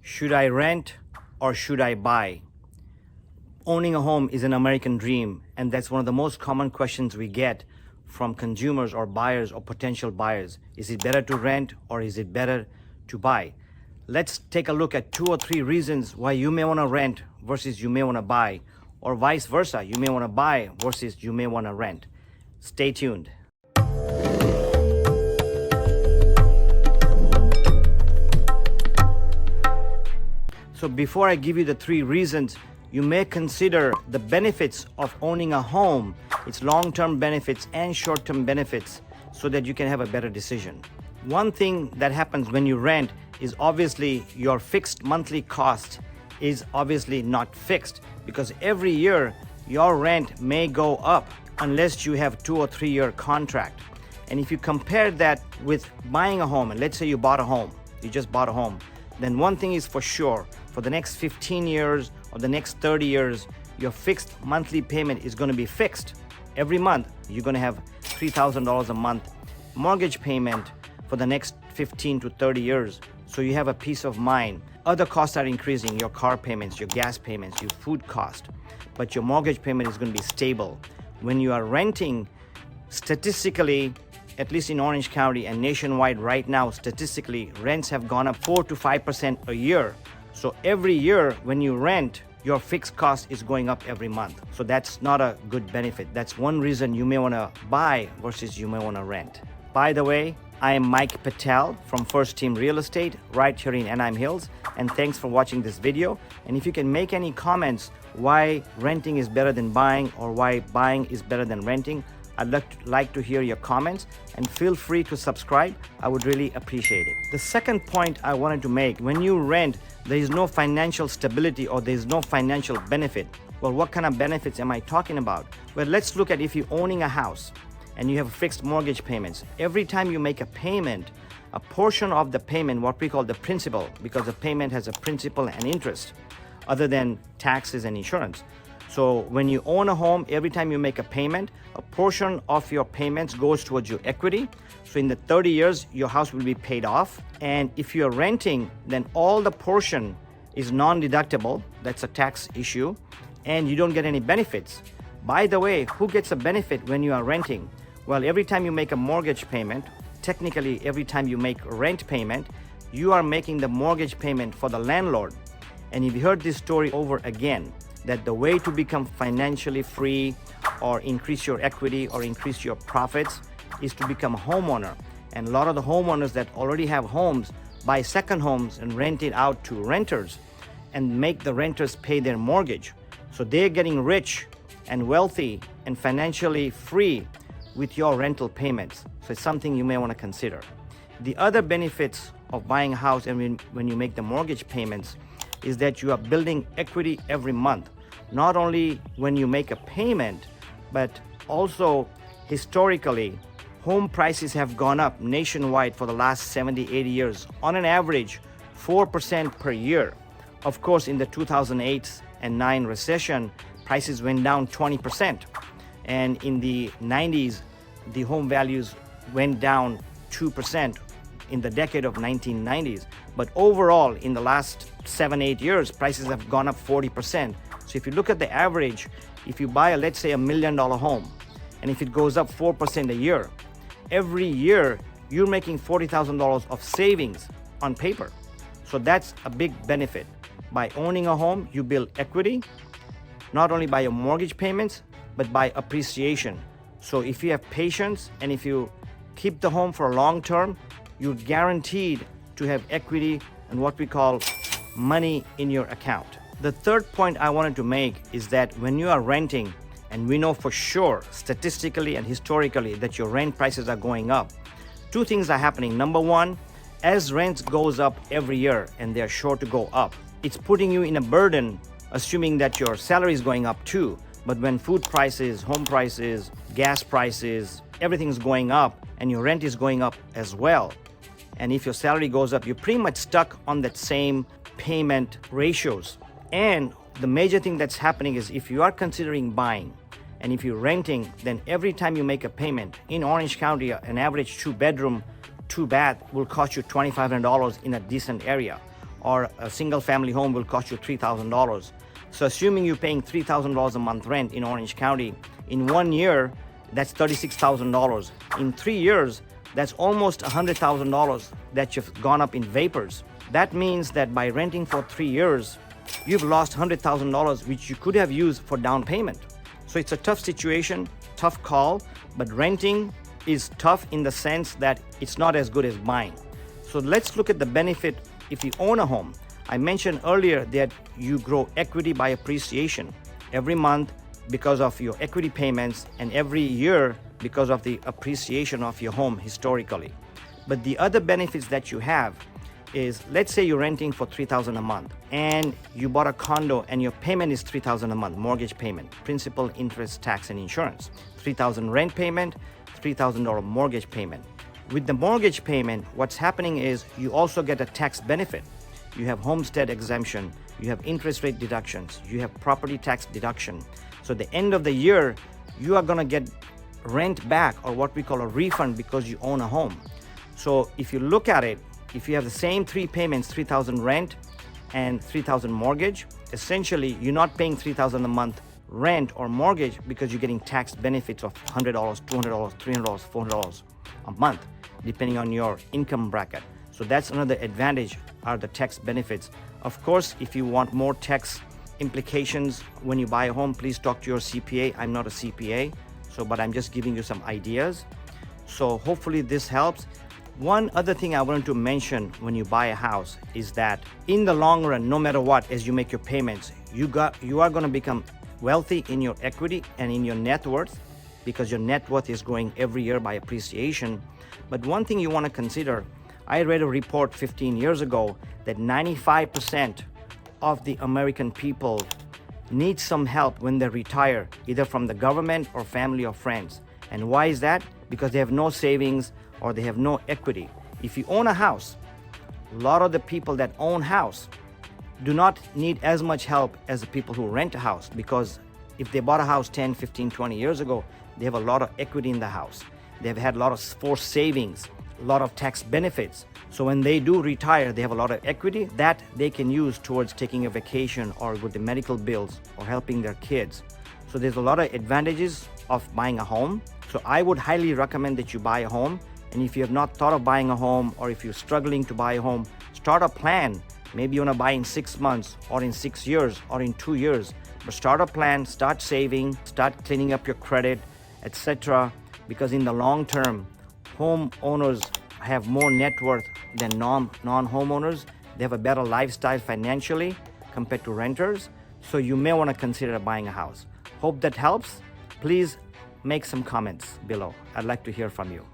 Should I rent or should I buy? Owning a home is an American dream, and that's one of the most common questions we get from consumers or buyers or potential buyers. Is it better to rent or is it better to buy? Let's take a look at 2 or 3 reasons why you may want to rent versus you may want to buy, or vice versa. You may want to buy versus you may want to rent. Stay tuned. So before I give you the 3 reasons, you may consider the benefits of owning a home, its long-term benefits and short-term benefits, so that you can have a better decision. One thing that happens when you rent is obviously your fixed monthly cost is obviously not fixed, because every year your rent may go up unless you have 2 or 3 year contract. And if you compare that with buying a home, and let's say you bought a home, you just bought a home, then one thing is for sure, for the next 15 years or the next 30 years, your fixed monthly payment is going to be fixed. Every month, you're going to have $3,000 a month mortgage payment for the next 15 to 30 years. So you have a peace of mind. Other costs are increasing, your car payments, your gas payments, your food cost, but your mortgage payment is going to be stable. When you are renting, statistically, at least in Orange County and nationwide right now, statistically, rents have gone up 4 to 5% a year. So every year when you rent, your fixed cost is going up every month. So that's not a good benefit. That's one reason you may want to buy versus you may want to rent. By the way, I am Mike Patel from First Team Real Estate right here in Anaheim Hills, and thanks for watching this video. And if you can make any comments why renting is better than buying or why buying is better than renting, I'd like to hear your comments, and feel free to subscribe. I would really appreciate it. The second point I wanted to make, when you rent, there is no financial stability or there is no financial benefit. Well, what kind of benefits am I talking about? Well, let's look at if you're owning a house and you have fixed mortgage payments. Every time you make a payment, a portion of the payment, what we call the principal, because the payment has a principal and interest other than taxes and insurance. So when you own a home, every time you make a payment, a portion of your payments goes towards your equity. So in the 30 years, your house will be paid off. And if you're renting, then all the portion is non-deductible. That's a tax issue. And you don't get any benefits. By the way, who gets a benefit when you are renting? Well, every time you make a mortgage payment, technically every time you make a rent payment, you are making the mortgage payment for the landlord. And if you heard this story over again, that the way to become financially free or increase your equity or increase your profits is to become a homeowner. And a lot of the homeowners that already have homes buy second homes and rent it out to renters and make the renters pay their mortgage. So they're getting rich and wealthy and financially free with your rental payments. So it's something you may want to consider. The other benefits of buying a house and when you make the mortgage payments is that you are building equity every month. Not only when you make a payment, but also historically, home prices have gone up nationwide for the last 70, 80 years, on an average 4% per year. Of course, in the 2008 and 9 recession, prices went down 20%. And in the 90s, the home values went down 2% in the decade of 1990s. But overall, in the last 7-8 years, prices have gone up 40%. So if you look at the average, if you buy, let's say, $1 million home, and if it goes up 4% a year, every year you're making $40,000 of savings on paper. So that's a big benefit. By owning a home, you build equity, not only by your mortgage payments, but by appreciation. So if you have patience and if you keep the home for a long term, you're guaranteed to have equity and what we call money in your account. The third point I wanted to make is that when you are renting, and we know for sure statistically and historically that your rent prices are going up, 2 things are happening. Number one, as rents goes up every year, and they're sure to go up, it's putting you in a burden, assuming that your salary is going up too. But when food prices, home prices, gas prices, everything's going up and your rent is going up as well, and if your salary goes up, you're pretty much stuck on that same payment ratios. And the major thing that's happening is if you are considering buying and if you're renting, then every time you make a payment in Orange County, an average 2-bedroom, 2-bath will cost you $2,500 in a decent area. or a single family home will cost you $3,000. So assuming you're paying $3,000 a month rent in Orange County, in 1 year, that's $36,000. In 3 years, that's almost $100,000 that you've gone up in vapors. That means that by renting for 3 years, you've lost $100,000, which you could have used for down payment. So it's a tough situation, tough call, but renting is tough in the sense that it's not as good as buying. So let's look at the benefit if you own a home. I mentioned earlier that you grow equity by appreciation every month because of your equity payments, and every year because of the appreciation of your home historically. But the other benefits that you have is, let's say you're renting for $3,000 a month and you bought a condo and your payment is $3,000 a month, mortgage payment, principal, interest, tax, and insurance. $3,000 rent payment, $3,000 mortgage payment. With the mortgage payment, what's happening is you also get a tax benefit. You have homestead exemption, you have interest rate deductions, you have property tax deduction. So at the end of the year, you are gonna get rent back, or what we call a refund, because you own a home. So if you look at it, if you have the same three payments, $3,000 rent and $3,000 mortgage, essentially you're not paying $3,000 a month rent or mortgage because you're getting tax benefits of $100, $200, $300, $400 a month, depending on your income bracket. So that's another advantage, are the tax benefits. Of course, if you want more tax implications when you buy a home, please talk to your CPA. I'm not a CPA, but I'm just giving you some ideas. So hopefully this helps. One other thing I wanted to mention when you buy a house is that in the long run, no matter what, as you make your payments, you are going to become wealthy in your equity and in your net worth, because your net worth is growing every year by appreciation. But one thing you want to consider, I read a report 15 years ago that 95% of the American people need some help when they retire, either from the government or family or friends. And why is that? Because they have no savings or they have no equity. If you own a house, a lot of the people that own house do not need as much help as the people who rent a house, because if they bought a house 10, 15, 20 years ago, they have a lot of equity in the house. They've had a lot of forced savings, a lot of tax benefits. So when they do retire, they have a lot of equity that they can use towards taking a vacation or with the medical bills or helping their kids. So there's a lot of advantages of buying a home. So I would highly recommend that you buy a home. And if you have not thought of buying a home, or if you're struggling to buy a home, start a plan. Maybe you want to buy in 6 months or in 6 years or in 2 years. But start a plan, start saving, start cleaning up your credit, etc. Because in the long term, homeowners have more net worth than non-homeowners. They have a better lifestyle financially compared to renters. So you may want to consider buying a house. Hope that helps. Please make some comments below. I'd like to hear from you.